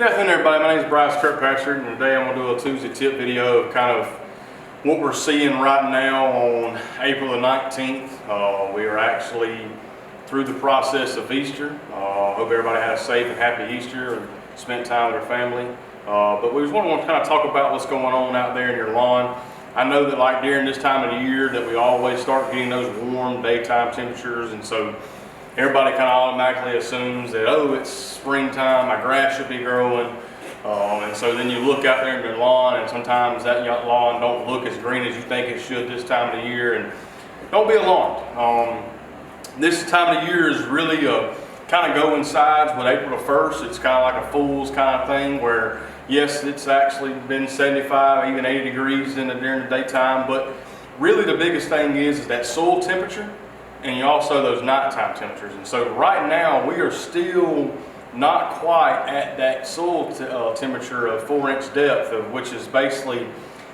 Good afternoon, everybody. My name is Bryce Kirkpatrick, and today I'm going to do a Tuesday tip video of kind of what we're seeing right now on April the 19th. We are actually through the process of Easter. Hope everybody had a safe and happy Easter and spent time with their family. But we just want to kind of talk about what's going on out there in your lawn. I know that like during this time of the year that we always start getting those warm daytime temperatures, and so everybody kind of automatically assumes that, oh, it's springtime, my grass should be growing. And so then you look out there in your lawn, and sometimes that lawn don't look as green as you think it should this time of the year, and don't be alarmed. This time of the year is really kind of coincides with April the 1st. It's kind of like a fool's kind of thing where, yes, it's actually been 75, even 80 degrees during the daytime, but really the biggest thing is that soil temperature and also those nighttime temperatures. And so right now we are still not quite at that soil temperature of 4-inch depth, of which is basically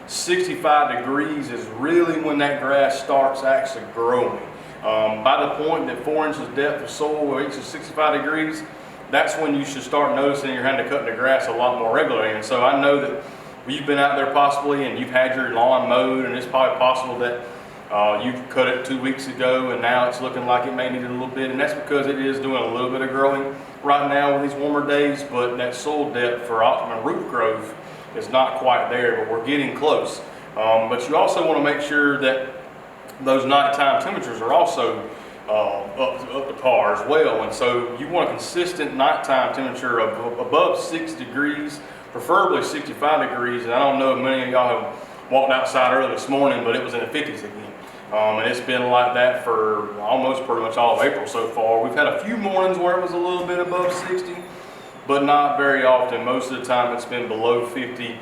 65 degrees is really when that grass starts actually growing. By the point that 4 inches depth of soil reaches 65 degrees, that's when you should start noticing you're having to cut the grass a lot more regularly. And so I know that you've been out there possibly and you've had your lawn mowed, and it's probably possible that you cut it 2 weeks ago and now it's looking like it may need a little bit, and that's because it is doing a little bit of growing right now with these warmer days, but that soil depth for optimum root growth is not quite there, but we're getting close. But you also want to make sure that those nighttime temperatures are also up to par as well, and so you want a consistent nighttime temperature of above 6 degrees, preferably 65 degrees. And I don't know if many of y'all have walked outside early this morning, but it was in the 50s again. And it's been like that for almost pretty much all of April so far. We've had a few mornings where it was a little bit above 60, but not very often. Most of the time it's been below 50.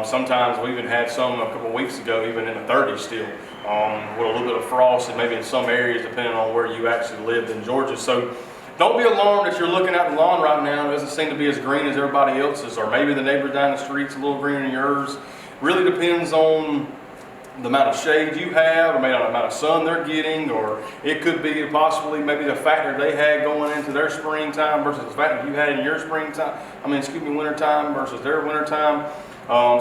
Sometimes we even had some a couple weeks ago even in the 30s still, with a little bit of frost and maybe in some areas depending on where you actually lived in Georgia. So don't be alarmed if you're looking at the lawn right now and it doesn't seem to be as green as everybody else's, or maybe the neighbor down the street's a little greener than yours. Really depends on the amount of shade you have, or maybe the amount of sun they're getting, or it could be possibly maybe the factor they had going into their springtime versus the factor you had in your wintertime versus their wintertime.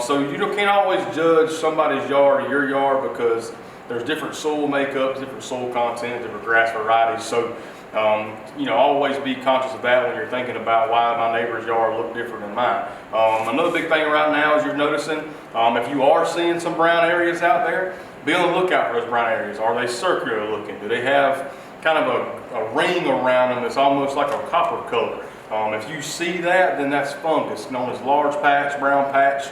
So you can't always judge somebody's yard or your yard because there's different soil makeups, different soil content, different grass varieties. So always be conscious of that when you're thinking about why my neighbor's yard look different than mine. Another big thing right now is you're noticing, if you are seeing some brown areas out there, be on the lookout for those brown areas. Are they circular looking? Do they have kind of a ring around them that's almost like a copper color? If you see that, then that's fungus, known as large patch, brown patch.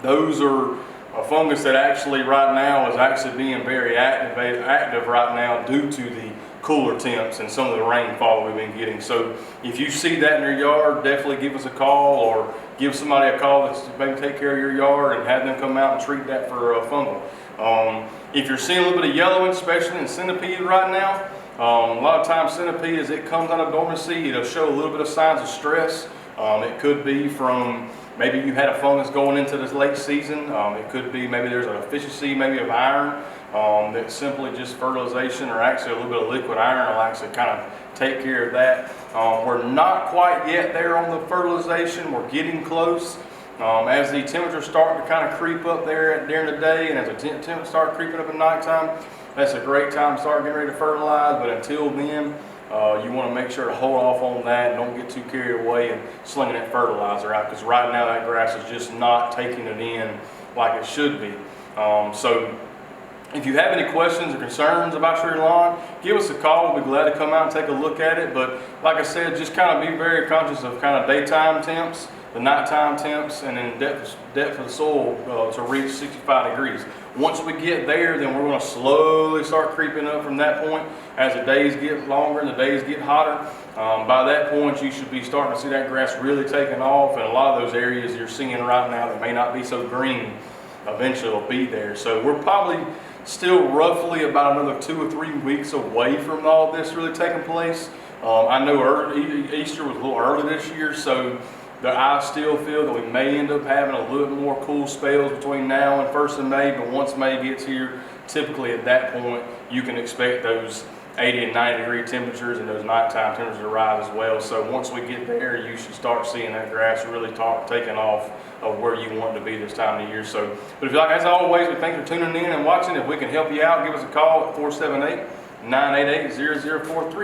Those are a fungus that actually right now is actually being very active right now due to the cooler temps and some of the rainfall we've been getting. So if you see that in your yard, definitely give us a call or give somebody a call that's maybe take care of your yard and have them come out and treat that for fungal. If you're seeing a little bit of yellowing, especially in centipede right now, a lot of times centipede, as it comes out of dormancy, it'll show a little bit of signs of stress. It could be from maybe you had a fungus going into this late season. It could be maybe there's a deficiency maybe of iron, that's simply just fertilization, or actually a little bit of liquid iron will actually kind of take care of that. We're not quite yet there on the fertilization. We're getting close. As the temperatures start to kind of creep up there during the day, and as the temperatures start creeping up at nighttime, that's a great time to start getting ready to fertilize. But until then, you want to make sure to hold off on that and don't get too carried away and slinging that fertilizer out, because right now that grass is just not taking it in like it should be. So if you have any questions or concerns about your lawn, give us a call. We'll be glad to come out and take a look at it. But like I said, just kind of be very conscious of kind of daytime temps, the nighttime temps, and then depth of the soil to reach 65 degrees. Once we get there, then we're going to slowly start creeping up from that point. As the days get longer and the days get hotter, by that point you should be starting to see that grass really taking off, and a lot of those areas you're seeing right now that may not be so green eventually will be there. So we're probably still roughly about another 2 or 3 weeks away from all this really taking place. I know Easter was a little early this year, so I still feel that we may end up having a little bit more cool spells between now and 1st of May, but once May gets here, typically at that point, you can expect those 80 and 90 degree temperatures, and those nighttime temperatures arrive as well. So once we get there, you should start seeing that grass really taking off of where you want it to be this time of year. So, but if you like, as always, we thank you for tuning in and watching. If we can help you out, give us a call at 478-988-0043.